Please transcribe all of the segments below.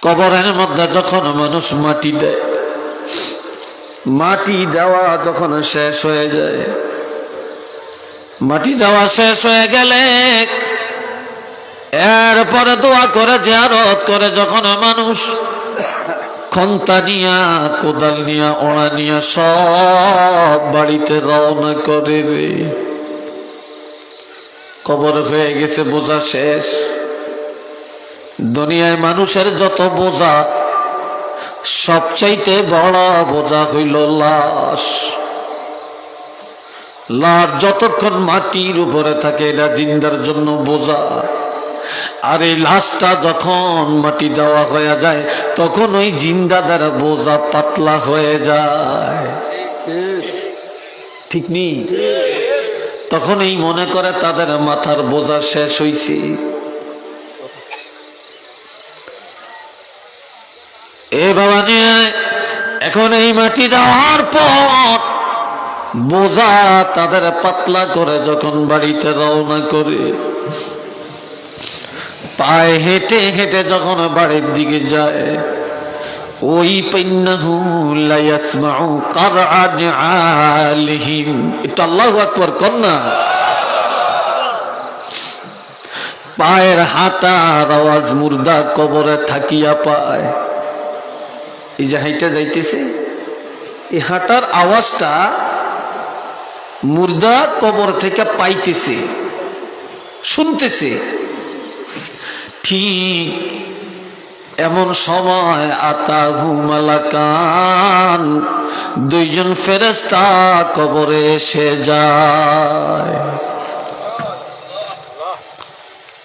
কবরের মধ্যে যখন মানুষ মাটি দেয়, মাটি দেওয়া যখন শেষ হয়ে যায়, মাটি দেওয়া শেষ হয়ে গেলে এরপরে দোয়া করে জিয়ারত করে যখন মানুষ খন্তা নিয়া কোদাল নিয়া ওড়া নিয়া সব বাড়িতে রওনা করে রে। কবর হয়ে গেছে, বোঝা শেষ। দুনিয়ায় মানুষের যত বোঝা, সবচাইতে বড় বোঝা হইল লাশ। লাশ যতক্ষণ মাটির উপরে থাকে এটা জিন্দার জন্য বোঝা, আর এই লাশটা যখন মাটি দেওয়া হয়ে যায় তখন ওই জিন্দাদের বোঝা পাতলা হয়ে যায়। ঠিক নেই? তখন এই মনে করে তাদের মাথার বোঝা শেষ হইছে। এ বাবা নিয়ে এখন এই মাটি দেওয়ার পর বোঝা তাদের পাতলা করে যখন বাড়িতে রওনা করে, পায়ে হেঁটে হেঁটে যখন বাড়ির দিকে যায়, ওই পাইন্নাহু লা ইয়াসমাউ কারআন আলিহিম। এটা আল্লাহু আকবার কন্যা। পায়ের হাঁটার আওয়াজ মুর্দা কবরে থাকিয়া পায়। এই যে হাইটা যাইতেছে, এই হাঁটার আওয়াজটা মুর্দা কবর থেকে পাইতেছে, শুনতেছে। ঠিক এমন সময় আতাহু মালাকান, দুইজন ফেরেশতা কবরে এসে যায়।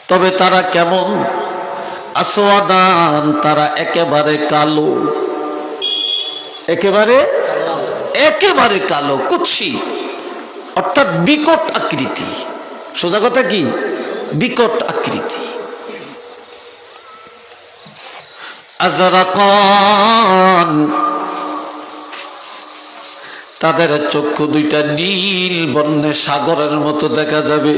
তবে তারা কেমন? আসওয়াদান, তারা একেবারে কালো, একেবারে কালো, কুৎসি, অর্থাৎ বিকট আকৃতি। সোজা কথা কি? বিকট আকৃতি। আজরাকান, তাদের চক্ষু দুইটা নীল বর্ণের সাগরের মতো দেখা যাবে।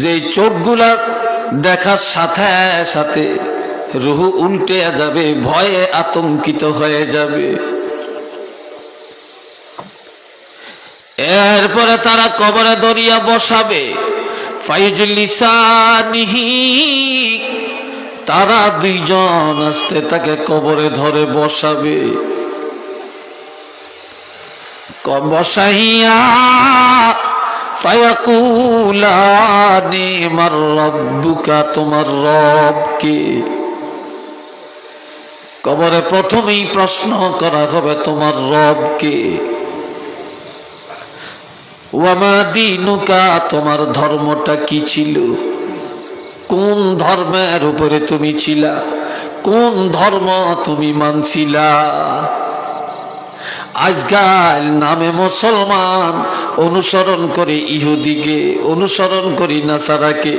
যে চোখগুলা দেখার সাথে সাথে রুহ উল্টে যাবে, ভয়ে আতঙ্কিত হয়ে যাবে। এরপরে তারা কবরে দরিয়া বসাবে। ফাইজলিসানিহি, তারা দুইজন আস্তে তাকে কবরে ধরে বসাবে। বসাইয়া ফায়াকুলানি মার রব্বুকা, তোমার রব কে? কবরে প্রথমেই প্রশ্ন করা হবে তোমার রব কে? ওয়ামা দীনুকা, তোমার ধর্মটা কি ছিল? কোন ধর্মের উপরে তুমি ছিলা? কোন ধর্ম তুমি মানছিলা? আজকাল নামে মুসলমান অনুসরণ করে ইহুদিকে, অনুসরণ করি নাসারাকে।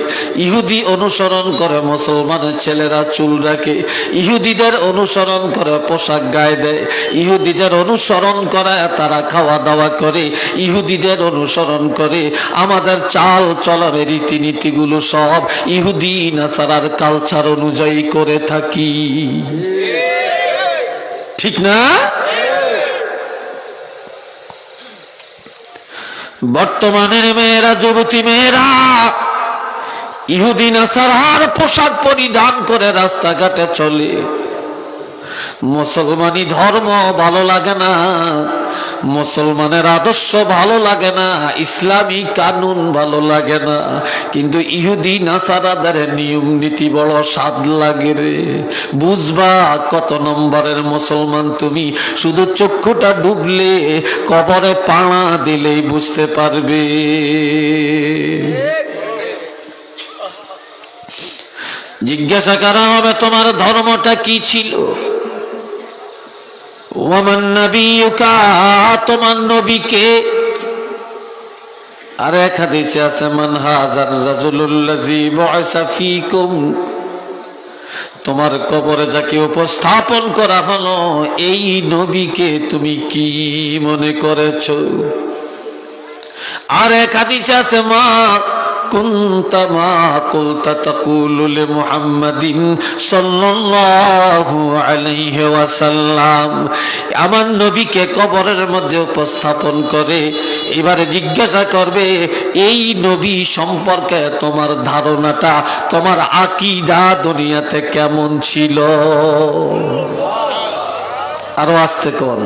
ইহুদি অনুসরণ করে মুসলমানের ছেলেরা চুল রাখে, ইহুদিদের অনুসরণ করে পোশাক গায়ে দেয়, ইহুদিদের অনুসরণ করে তারা খাওয়া দাওয়া করে, ইহুদিদের অনুসরণ করে আমাদের চাল চলনের রীতিনীতিগুলো সব ইহুদি নাসারার কালচার অনুযায়ী করে থাকি। ঠিক না? বর্তমানের মেয়েরা, যুবতী মেয়েরা ইহুদি নাসারার পোশাক পরিধান করে রাস্তাঘাটে চলে। মুসলমানি ধর্ম ভালো লাগে না, মুসলমানের আদর্শ ভালো লাগে না, ইসলামী কানুন ভালো লাগে না, কিন্তু ইহুদি নাসারাদের নিয়ম নীতি বড় স্বাদ লাগে রে। বুঝবা কত নম্বরের মুসলমান তুমি, শুধু চক্ষুটা ডুবলে, কবরে পাড়া দিলেই বুঝতে পারবে। জিজ্ঞাসা করা হবে তোমার ধর্মটা কি ছিল? ওয়ামান নবিয়ুকা, তোমার নবী কে? আর এক হাদিসে আছে মান হাযার রাজুলুল্লাযী বুইসা ফীকুম, তোমার কবরে যাকে উপস্থাপন করা হলো এই নবীকে তুমি কি মনে করেছো? আর এক হাদিসে আছে মা কুনতা মা কুলতা তাকুলু লিমুহাম্মাদিন সাল্লাল্লাহু আলাইহি ওয়াসাল্লাম। আমার নবীকে কবরের মধ্যে উপস্থাপন করে এবারে জিজ্ঞাসা করবে, এই নবী সম্পর্কে তোমার ধারণাটা, তোমার আকীদা দুনিয়াতে কেমন ছিল? আরো আসতে কোন।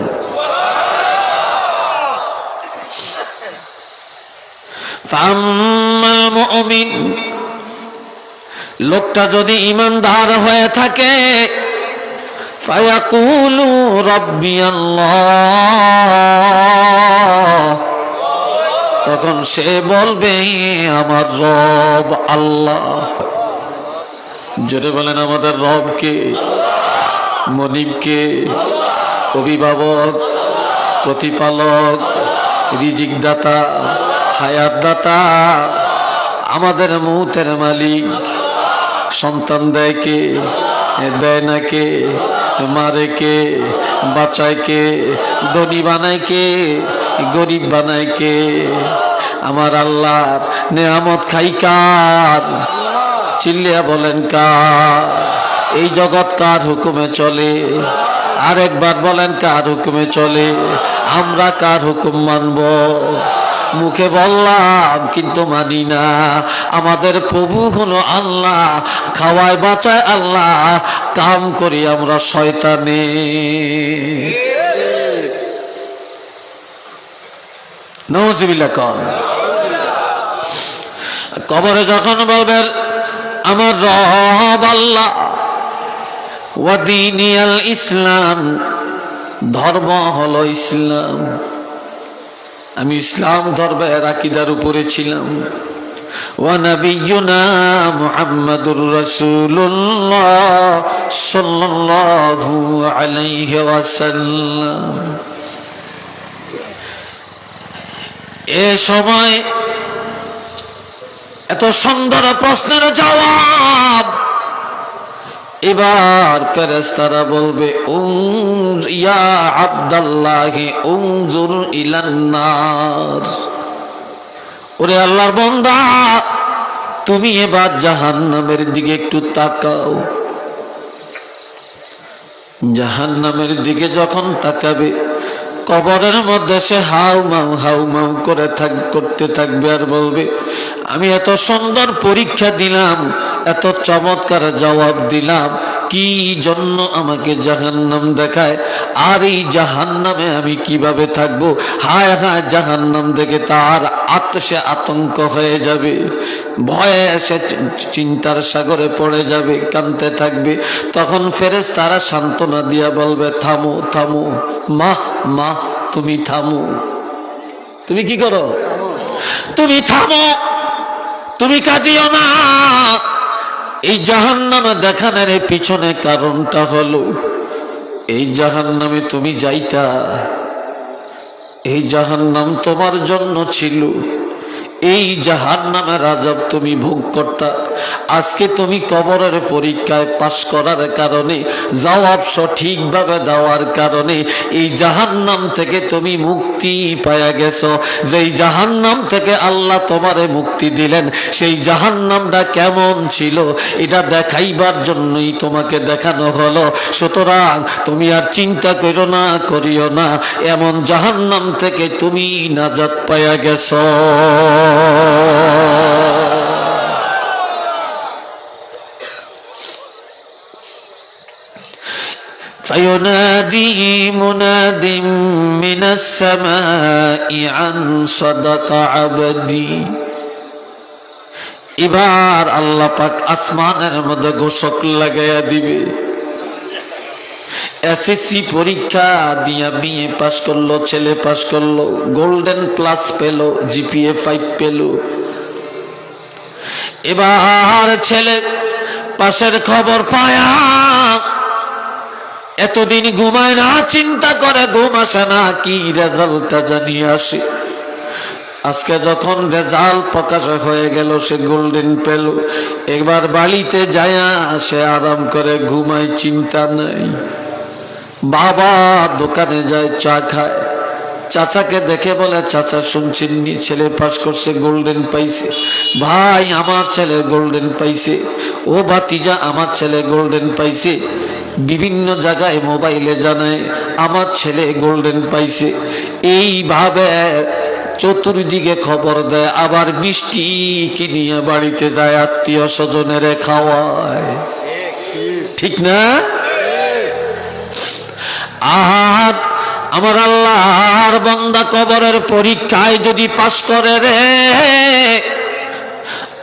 ফাম্মাল মুমিন, লোকটা যদি ঈমানদার হয়ে থাকে, ফায়াকুলু রাব্বি আল্লাহ, তখন সে বলবে আমার রব আল্লাহ। জোরে বলেন আমাদের রব কে? মনিব কে? অভিভাবক, প্রতিপালক, রিজিক দাতা, হায়াত দাতা, আমাদের মৌতের মালিক। সন্তান দেয় কে? দেয় না কে? মারে কে? বাঁচায় কে? ধনী বানায় কে? গরিব বানায় কে? আমার আল্লাহর নেয়ামত খাই কার? চিল্লিয়া বলেন কার? এই জগৎ কার হুকুমে চলে? আরেকবার বলেন কার হুকুমে চলে? আমরা কার হুকুম মানব? মুখে বললাম কিন্তু মানি না। আমাদের প্রভু হলো আল্লাহ, খাওয়ায় বাঁচায় আল্লাহ, কাম করি আমরা শয়তানে। নাউযুবিল্লাহ কন। কবরে যখন বলবেন আমার রব আল্লাহ, ওয়া দীনিয়াল ইসলাম, ধর্ম হলো ইসলাম, আমি ইসলাম ধর্মের আকীদার উপরে ছিলাম। ওয়া নাবিয়্যুনা মুহাম্মাদুর রাসূলুল্লাহ সাল্লাল্লাহু আলাইহি ওয়াসাল্লাম। এ সময় এত সুন্দর প্রশ্নের জবাব এবার ফেরেশতারা বলবে, ইয়া আব্দাল্লাহি উনজুর ইলান নার, ওরে আল্লাহর বান্দা তুমি এবার জাহান্নামের দিকে একটু তাকাও। জাহান্নামের দিকে যখন তাকাবে, কবরের মধ্যে সে হাউ মাউ করে করতে থাকবে আর বলবে, আমি এত সুন্দর পরীক্ষা দিলাম, এত চমৎকার জবাব দিলাম, কি জন্য আমাকে জাহান্নাম দেখায়? আর এই জাহান্নামে আমি কিভাবে থাকবো? হায় হায়, জাহান্নাম দেখে তার সে আতঙ্ক হয়ে যাবে, ভয়ে সে চিন্তার সাগরে পড়ে যাবে, কাঁদতে থাকবে। তখন ফেরেশতারা সান্ত্বনা দিয়া বলবে, থামো থামো মা, মা তুমি থামো। তুমি কি করো? তুমি থামো, তুমি কাঁদিও না। এই জাহান্নামে দেখানোর পিছনে কারণটা হলো, এই জাহান্নামে তুমি যাইতা, এই জাহান্নাম তোমার জন্য ছিল, এই জাহান্নামের আযাব তুমি ভোগ করতা। আজকে তুমি কবরের পরীক্ষায় পাশ করার কারণে, জবাব সঠিকভাবে দেওয়ার কারণে এই জাহান্নাম থেকে তুমি মুক্তি পায়া গেছো। যেই জাহান্নাম থেকে আল্লাহ তোমারে মুক্তি দিলেন, সেই জাহান্নামটা কেমন ছিল এটা দেখাইবার জন্যই তোমাকে দেখানো হলো। সুতরাং তুমি আর চিন্তা করো না, করিও না, এমন জাহান্নাম থেকে তুমি নাজাত পায়া গেছো। فينادي مناد من السماء عن صدق عبدي। এবার আল্লাহ পাক আসমানের মধ্যে ঘোষক লাগাইয়া দিবে। এসএসসি পরীক্ষা দিয়া বিএ পাস করলো, ছেলে পাস করলো, গোল্ডেন প্লাস পেলো, জিপিএ 5 পেলো। এবার ছেলে পাশের খবর পায়া এতদিন ঘুমায় না, চিন্তা করে ঘুম আসে না, কি রেজাল্টটা জানিয়ে আসে। আজকে যখন রেজাল্ট প্রকাশ হয়ে গেল, সে গোল্ডেন পেল, একবার বাড়িতে যায়া সে আরাম করে ঘুমায়, চিন্তা নাই। বাবা দোকানে যায়, চা খায়, চাচাকে দেখে বলে, চাচা শুনছেন নি ছেলে পাস করছে, গোল্ডেন পাইছে। ভাই আমার ছেলে গোল্ডেন পাইছে। ও ভাতিজা আমার ছেলে গোল্ডেন পাইছে। বিভিন্ন জায়গায় মোবাইলে জানায় আমার ছেলে গোল্ডেন পাইছে। এইভাবে চতুর্দিকে খবর দেয়, আবার মিষ্টি কিনিয়ে বাড়িতে যায়, আত্মীয় স্বজনের খাওয়ায়। ঠিক না? আর আমার আল্লাহর বান্দা কবরের পরীক্ষায় যদি পাস করে রে,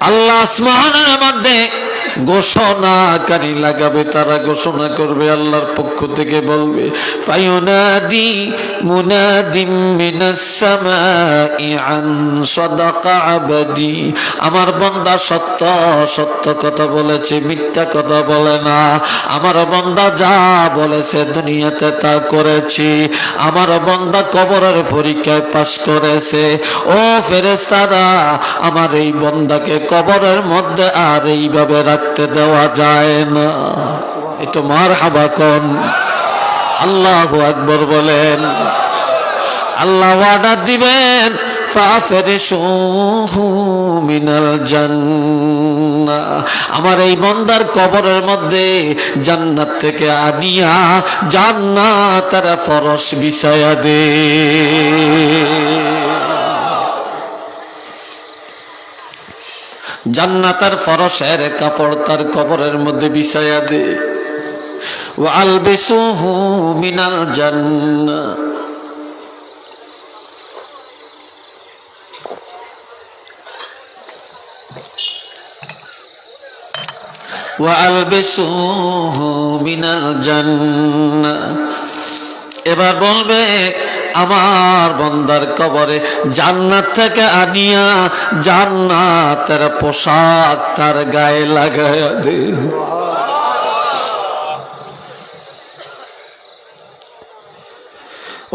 আল্লাহ আসমানের মধ্যে ঘোষণাকারী লাগাবে, তারা ঘোষণা করবে, আল্লাহর পক্ষ থেকে বলবে, ফায়ুনাদি মুনাদিম মিনাস সামাই আন সাদাকা আবদি, আমার বান্দা সত্য সত্য কথা বলেছে, মিথ্যা কথা বলে না। আমার বান্দা যা বলেছে দুনিয়াতে তা করেছে। আমার বান্দা কবরের পরীক্ষায় পাস করেছে। ও ফেরেশতারা, আমার এই বান্দাকে কবরের মধ্যে আর এইভাবে রাখতে দেওয়া যায় না। এটা মারহাবা কোন, আল্লাহু আকবার বলেন। আল্লাহ ওয়াদা দিবেন, ফাফরিশুহু মিনাল জান্নাহ, আমার এই বান্দার কবরের মধ্যে জান্নাত থেকে আনিয়া জান্নাতের ফরশ বিছায়া দে। জান্নাতের ফরশের কাপড় তার কবরের মধ্যে বিছায়া দে। ওয়া আলবিসুহু মিনাল জান্নাহ, ওয়া আলবিসুহু মিনাল জান্নাহ। এবার বলবে, আমার বান্দার কবরে জান্নাত থেকে আনিয়া জান্নাতের পোশাক তার গায়ে লাগায়া দে।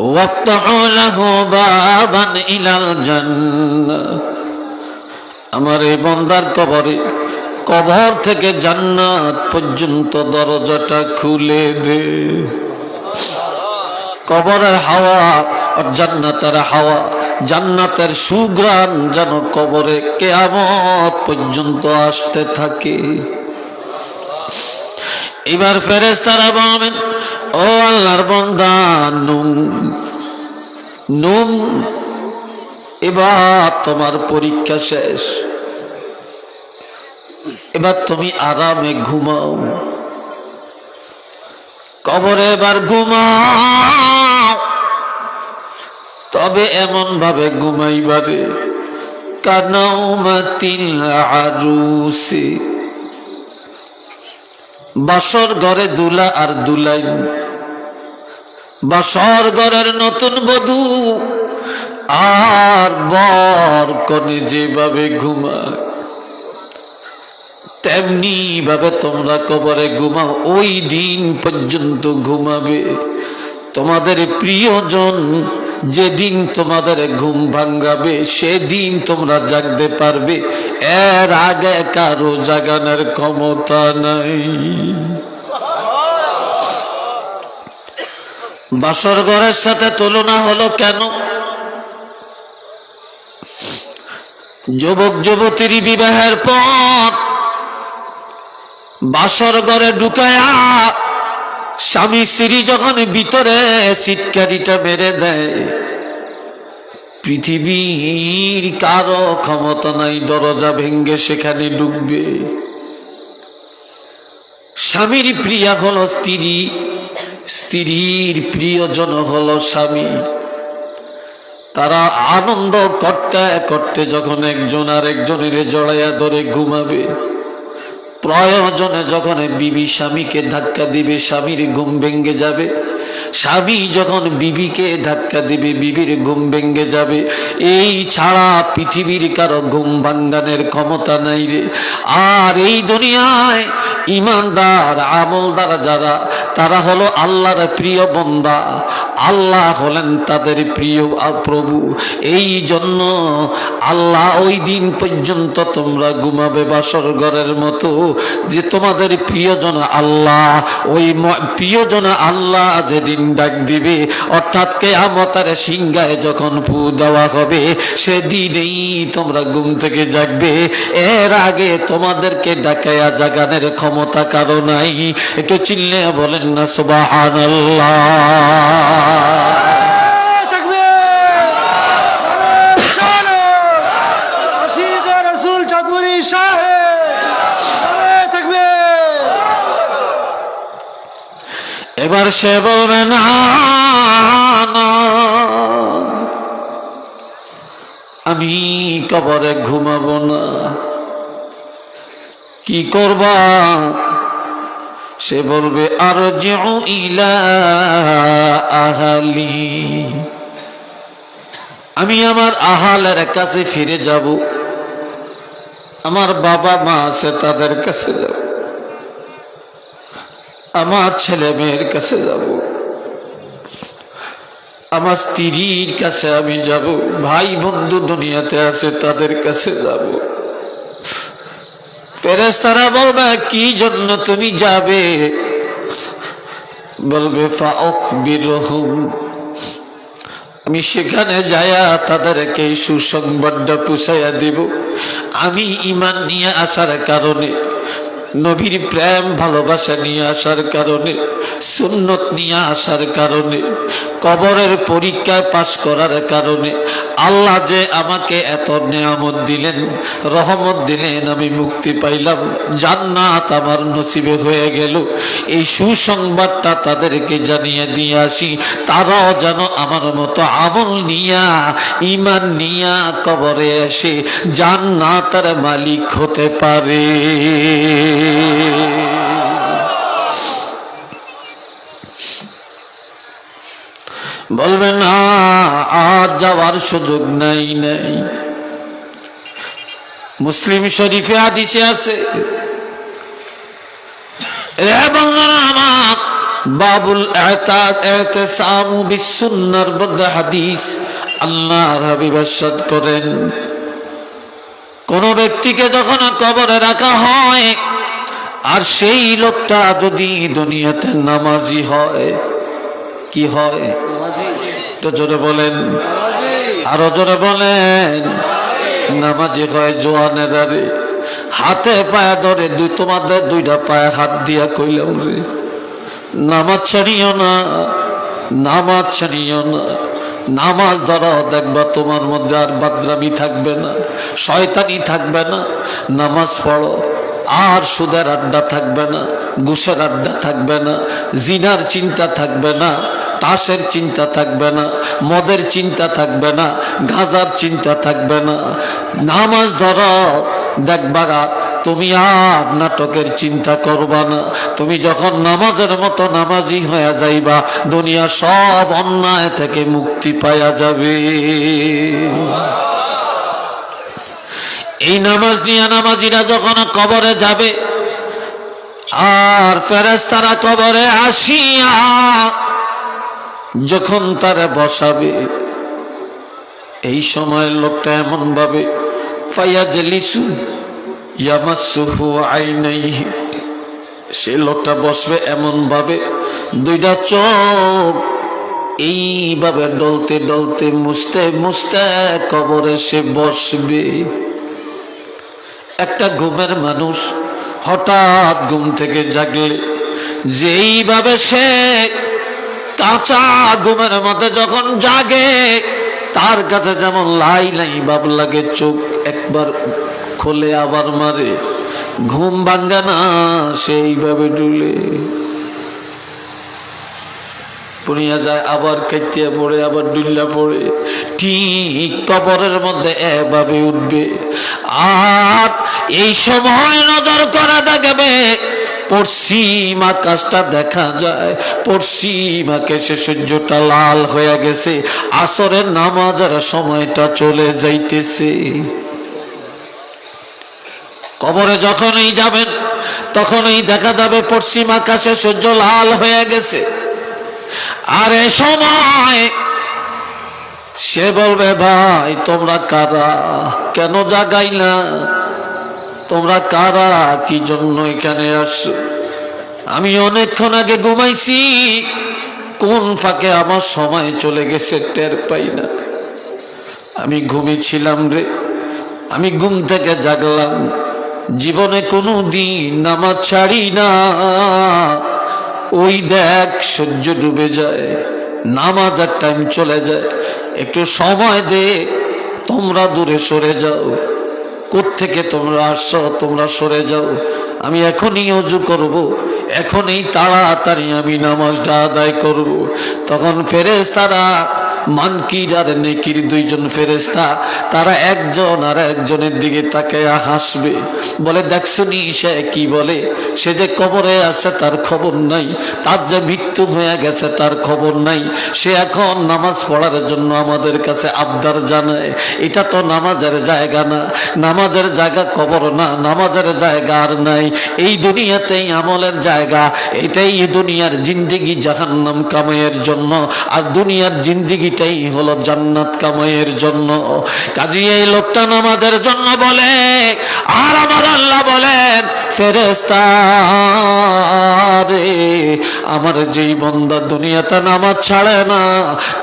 ওয়াফতাহু লাহু বাবান ইলাল জান্নাহ, আমার এই বান্দার কবরে, কবর থেকে জান্নাত পর্যন্ত দরজাটা খুলে দে। কবরের হাওয়া আর জান্নাতের হাওয়া, জান্নাতের সুঘ্রাণ যেন কবরে কিয়ামত পর্যন্ত আসতে থাকে। এবার ফেরেশতারা বলবেন, ও আল্লাহর বান্দা নুম নুম, এবার তোমার পরীক্ষা শেষ, এবার তুমি আরামে ঘুমাও। কবরে এবার ঘুমাও, তবে এমন ভাবে ঘুমাইবারে কানাউমাতিল আরুসি, বাসর ঘরে দুলা আর দুলাইন, বাসর ঘরের নতুন বধূ আর বর কনে যেভাবে ঘুমায়, তেমনি ভাবে তোমরা কবরে ঘুমাও। ওই দিন পর্যন্ত ঘুমাবে। তোমাদের প্রিয়জন যেদিন তোমাদের ঘুম ভাঙ্গাবে, সেদিন তোমরা জাগতে পারবে, এর আগে কারো জাগানোর ক্ষমতা নাই। বাসর ঘরের সাথে তুলনা হলো কেন? যুবক যুবতীর বিবাহের পর বাসর ঘরে ঢুকায়া স্বামী স্ত্রী যখন ভিতরে সিটকারিটা মেরে দেয়, পৃথিবীর কারো ক্ষমতা নাই দরজা ভেঙ্গে সেখানে ঢুকবে। স্বামীর প্রিয়া হলো স্ত্রী, স্ত্রীর প্রিয়জন হলো স্বামী। তারা আনন্দ করতে করতে যখন একজন আর একজনের জড়াইয়া ধরে ঘুমাবে, প্রয়োজনে যখন বিবি স্বামীকে ধাক্কা দিবে, স্বামীর ঘুম ভেঙ্গে যাবে। স্বামী যখন বিবিকে ধাক্কা দিবে, বিবির ঘুম ভেঙ্গে যাবে। এই ছাড়া পৃথিবীর কারো ঘুম ভাঙ্গানের ক্ষমতা নাই রে। আর এই দুনিয়ায় ইমানদার আমলদার যারা, তারা হলো আল্লাহর প্রিয় বান্দা, আল্লাহ হলেন তাদের প্রিয় প্রভু। এই জন্য আল্লাহ ওই দিন পর্যন্ত তোমরা ঘুমাবে বাসর ঘরের মতো, যে তোমাদের প্রিয়জন আল্লাহ, ওই প্রিয়জন আল্লাহ যে যেদিন ডাক দিবে, অর্থাৎ কিয়ামতের সিংহায় যখন ফু দেওয়া হবে, সেদিনেই তোমরা ঘুম থেকে জাগবে। এর আগে তোমাদেরকে ডাকায়া জাগানের ক্ষমতা কারো নাই। একটু চিল্লে বলেন না সুবহানাল্লাহ। এবার সে বলবে না, আমি কবরে ঘুমাবো না। কি করবা? সে বলবে আরজিউ ইলা আহলি, আমি আমার আহালের কাছে ফিরে যাব। আমার বাবা মা আছে, তাদের কাছে যাব। আমার ছেলে মেয়ের কাছে যাব। আমার স্ত্রীর কাছে আমি যাব। ভাই বন্ধু দুনিয়াতে আছে, তাদের কাছে যাব। ফেরেশতারা বলবে কি জন্য তুমি যাবে? বলবে ফাউখবিরহুম, আমি সেখানে যায়া তাদেরকে সুসংবাদটা পৌঁছাইয়া দিব। আমি ঈমান নিয়ে আসার কারণে, নবীর প্রেম ভালোবাসা নিয়ে আসার কারণে, সুন্নত নিয়ে আসার কারণে, কবরের পরীক্ষায় পাশ করার কারণে আল্লাহ যে আমাকে এত নিয়ামত দিলেন, রহমত দিলেন, আমি মুক্তি পাইলাম, জান্নাত আমার নসিবে হয়ে গেল, এই সুসংবাদটা তাদেরকে জানিয়ে দিয়ে আসি। তারাও যেন আমার মতো আমল নিয়া, ঈমান নিয়া কবরে এসে জান্নাতের মালিক হতে পারে। বলবে না, আজ যাওয়ার সুযোগ নাই। মুসলিম শরীফে হাদিসে আছে, বাবুল ইতিসাম বিসুন্নাহর মধ্যে হাদিস আল্লাহর হাবিব ইরশাদ করেন, কোন ব্যক্তিকে যখন কবরে রাখা হয় আর সেই লোকটা যদি দুনিয়াতে নামাজি হয়, কি হয়? তো জোরে বলেন, আরো জোরে বলেন। নামাজি হয়। জোয়ানেরা রে, হাতে পায়ে ধরে তোমাদের দুইটা পায়ে হাত দিয়া কইলাম রে, নামাজ ছাড়িও না, নামাজ ছাড়িও না। নামাজ ধরো, দেখবা তোমার মধ্যে আর বাদরামি থাকবে না, শয়তানি থাকবে না। নামাজ পড়ো, আর সুদের আড্ডা থাকবে না, ঘুষের আড্ডা থাকবে না, জিনার চিন্তা থাকবে না, তাসের চিন্তা থাকবে না, মদের চিন্তা থাকবে না, গাঁজার চিন্তা থাকবে না। নামাজ ধরো, দেখবা তুমি আর নাটকের চিন্তা করবা না। তুমি যখন নামাজের মতো নামাজি হয়ে যাইবা, দুনিয়া সব অন্যায় থেকে মুক্তি পাওয়া যাবে। এই নামাজ নিয়ে নামাজিরা যখন কবরে যাবে, আর ফেরেশতারা কবরে আসিয়া যখন তারা বসাবে, এই সময় লোকটা এমন ভাবে ফায়াজলিসু ইয়ামাসসুহু আইনাইহি, সে লোকটা বসবে এমন ভাবে দুইটা চোখ এইভাবে ডলতে ডলতে মুছতে মুছতে কবরে সে বসবে। একটা ঘুমের মানুষ হঠাৎ ঘুম থেকে জাগলে যেইভাবে সে কাঁচা ঘুমের মধ্যে যখন জাগে, তার কাছে যেমন লাই লাই ভাব লাগে, চোখ একবার খোলে আবার মারে, ঘুম ভাঙ্গে না, সেইভাবে ডুলে পড়িয়া যায়, আবার কাইতিয়া পড়ে, আবার ডুল্লা পড়ে, ঠিক কবরের মধ্যে এভাবে উঠবে। আর এই সময় নজর করা দেখবে পশ্চিম আকাশটা দেখা যায়, পশ্চিম আকাশে সূর্যটা লাল হয়ে গেছে, আসরের নামাজের সময়টা চলে যাইতেছে। কবরে যখনই যাবেন তখনই দেখা যাবে পশ্চিম আকাশে সূর্য লাল হয়ে গেছে। আর এ সময় সে বলবে, ভাই তোমরা কারা, কেন জাগাইলা? তোমরা কারা, কি জন্য এখানে আসছো? আমি অনেকক্ষণ আগে ঘুমাইছি, কোন ফাঁকে আমার সময় চলে গেছে টের পাই না। আমি ঘুমিয়েছিলাম রে, আমি ঘুম থেকে জাগলাম, জীবনে কোনো দিন নামাজ ছাড়ি না। ওই দেখ সূর্য ডুবে যায়, নামাজের টাইম চলে যায়, একটু সময় দে, তোমরা দূরে সরে যাও। কোত্থেকে তোমরা আসছো, তোমরা সরে যাও, আমি এখনই ওযু করব, এখনই তাড়াতাড়ি আমি নামাজটা আদায় করব। তখন ফেরেশতারা মানকির আর নেকির দুইজন ফেরেশতা তারা একজন আর একজনের দিকে তাকায়া হাসবে, বলে দেখছনি সে কি বলে, সে যে কবরে আছে তার খবর নাই, তার যে মৃত্যু হয়ে গেছে তার খবর নাই, সে এখন নামাজ পড়ার জন্য আমাদের কাছে আবদার জানায়। এটা তো নামাজের জায়গা না, নামাজের জায়গা কবর না, নামাজের জায়গা আর নাই, এই দুনিয়াতেই আমলের জায়গা। এটাই এই দুনিয়ার জিন্দেগি জাহান্নাম কামাইয়ের জন্য, আর দুনিয়ার জিন্দেগিটাই হলো জান্নাত কামাইয়ের জন্য। কাজী এই লোকটা নামাজের জন্য বলে, আর আমার আল্লাহ বলেন ফেরেশতা রে, আমার যেই বান্দা দুনিয়াতে নামাজ ছাড়ে না,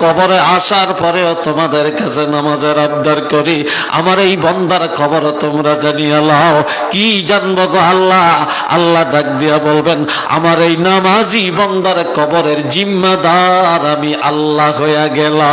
কবরে আসার পরেও তোমাদের কাছে নামাজের আবদার করি, আমার এই বান্দার খবর তোমরা জানিয়ে লাও। কি জানবো গো আল্লাহ? আল্লাহ ডাক দিয়া বলবেন, আমার এই নামাজি বান্দার কবরের জিম্মাদার আমি আল্লাহ হয়ে গেলাম।